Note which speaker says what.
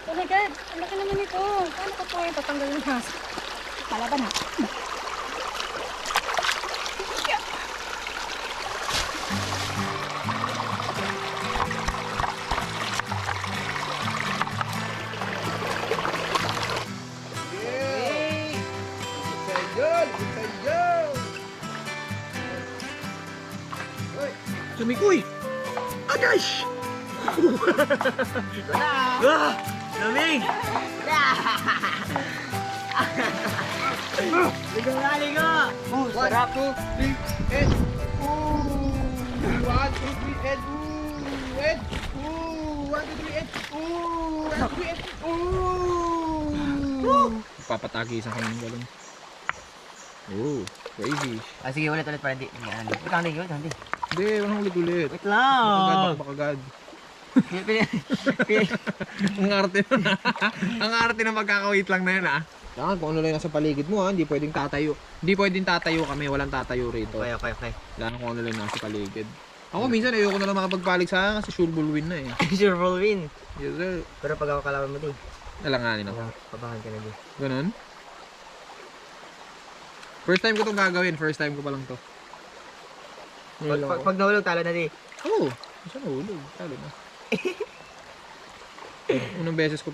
Speaker 1: Oh my God, ang laki naman ito. Paano ko po yung tatanggal ng hasa? Palaban ha.
Speaker 2: Sumikoy! Agash! Ah! Lamig!
Speaker 3: Ligo nga, ligo!
Speaker 2: Oh, sarap! 1, 2, 3, and... Ooh! 1, 2, 3, and... Ooh! And... Ooh! 1, 2, 3, and... Ooh! 1, 2, 3, and... Ooh! Papatagi sa kanyang galon. Oh, crazy.
Speaker 3: Ah, sige, ulit para hindi. Wait lang, ligo, hindi.
Speaker 2: Hindi, walang ulit-ulit.
Speaker 3: Wait lang!
Speaker 2: Bakagad.
Speaker 3: Pili-
Speaker 2: Ang arte na. Ang arte na magkakawait lang na yan ah. Kailangan kung ano lang nasa paligid mo ha, hindi pwedeng tatayo. Hindi pwedeng tatayo kami, walang tatayo rito.
Speaker 3: Okay.
Speaker 2: Kailangan kung ano lang nasa paligid. Ako minsan ayoko na lang makapagpalig sa akin kasi sure bull win na eh.
Speaker 3: Sure full win.
Speaker 2: Yes sir.
Speaker 3: Pero pag ako kalaban mo, di.
Speaker 2: Nalanganin ako.
Speaker 3: Pabahan ka na, di.
Speaker 2: Ganun? First time ko itong gagawin, first time ko pa lang to.
Speaker 3: Pag nahulog, talo na, di.
Speaker 2: Oo, saan nahulog? Talo na. Unang beses ko